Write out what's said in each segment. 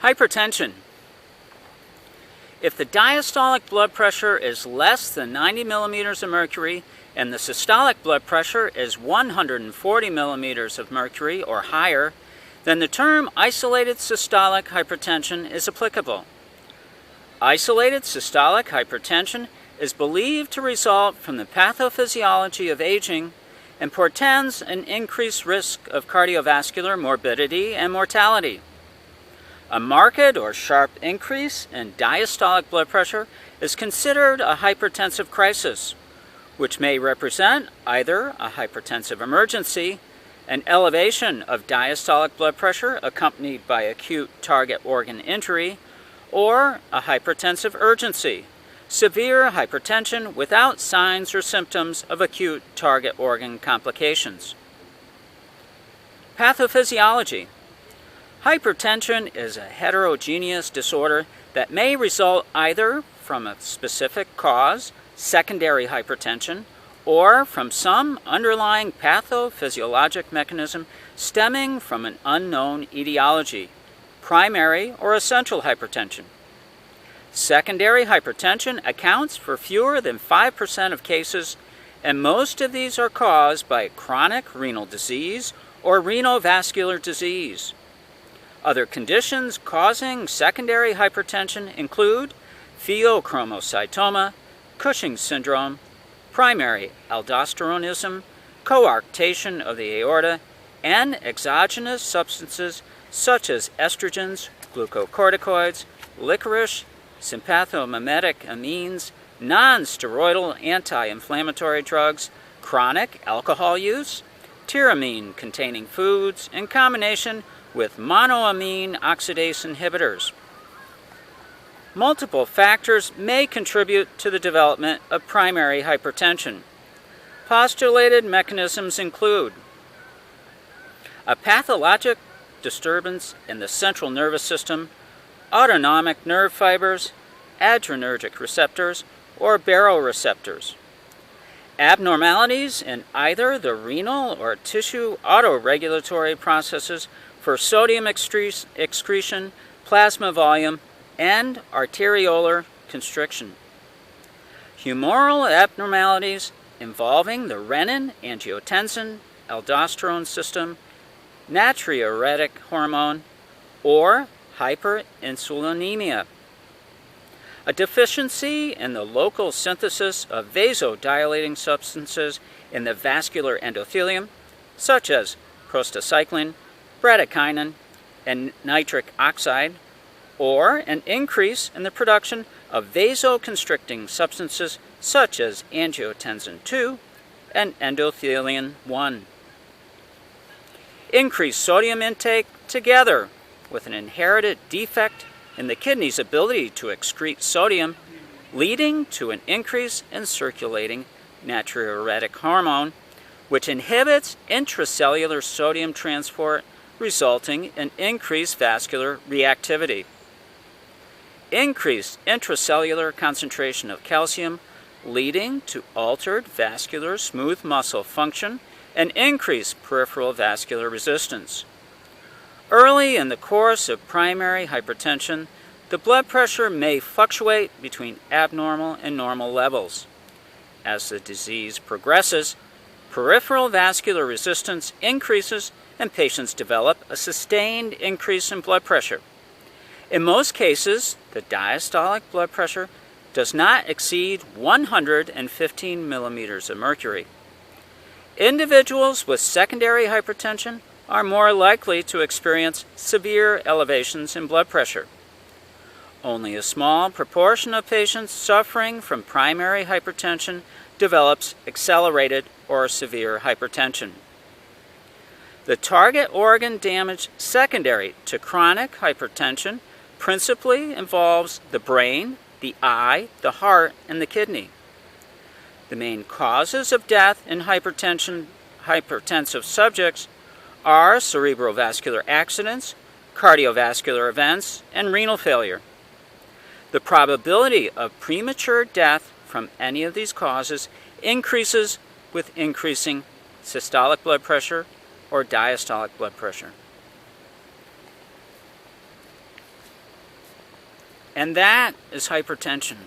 Hypertension. If the diastolic blood pressure is less than 90 millimeters of mercury and the systolic blood pressure is 140 millimeters of mercury or higher, then the term isolated systolic hypertension is applicable. Isolated systolic hypertension is believed to result from the pathophysiology of aging and portends an increased risk of cardiovascular morbidity and mortality. A marked or sharp increase in diastolic blood pressure is considered a hypertensive crisis, which may represent either a hypertensive emergency, an elevation of diastolic blood pressure accompanied by acute target organ injury, or a hypertensive urgency, severe hypertension without signs or symptoms of acute target organ complications. Pathophysiology. Hypertension is a heterogeneous disorder that may result either from a specific cause, secondary hypertension, or from some underlying pathophysiologic mechanism stemming from an unknown etiology, primary or essential hypertension. Secondary hypertension accounts for fewer than 5% of cases, and most of these are caused by chronic renal disease or renal vascular disease. Other conditions causing secondary hypertension include pheochromocytoma, Cushing's syndrome, primary aldosteronism, coarctation of the aorta, and exogenous substances such as estrogens, glucocorticoids, licorice, sympathomimetic amines, non-steroidal anti-inflammatory drugs, chronic alcohol use, tyramine-containing foods in combination with monoamine oxidase inhibitors. Multiple factors may contribute to the development of primary hypertension. Postulated mechanisms include a pathologic disturbance in the central nervous system, autonomic nerve fibers, adrenergic receptors, or baroreceptors. Abnormalities in either the renal or tissue autoregulatory processes for sodium excretion, plasma volume, and arteriolar constriction. Humoral abnormalities involving the renin-angiotensin-aldosterone system, natriuretic hormone, or hyperinsulinemia. A deficiency in the local synthesis of vasodilating substances in the vascular endothelium, such as prostacyclin, bradykinin, and nitric oxide, or an increase in the production of vasoconstricting substances such as angiotensin II and endothelin-1. Increased sodium intake together with an inherited defect in the kidney's ability to excrete sodium, leading to an increase in circulating natriuretic hormone, which inhibits intracellular sodium transport, resulting in increased vascular reactivity. Increased intracellular concentration of calcium, leading to altered vascular smooth muscle function and increased peripheral vascular resistance. Early in the course of primary hypertension, the blood pressure may fluctuate between abnormal and normal levels. As the disease progresses, peripheral vascular resistance increases and patients develop a sustained increase in blood pressure. In most cases, the diastolic blood pressure does not exceed 115 millimeters of mercury. Individuals with secondary hypertension are more likely to experience severe elevations in blood pressure. Only a small proportion of patients suffering from primary hypertension develops accelerated or severe hypertension. The target organ damage secondary to chronic hypertension principally involves the brain, the eye, the heart, and the kidney. The main causes of death in hypertensive subjects are cerebrovascular accidents, cardiovascular events, and renal failure. The probability of premature death from any of these causes increases with increasing systolic blood pressure or diastolic blood pressure. And that is hypertension.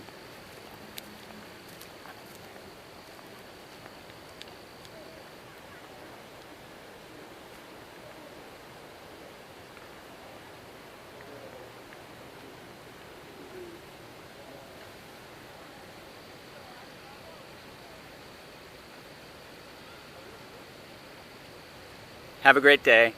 Have a great day.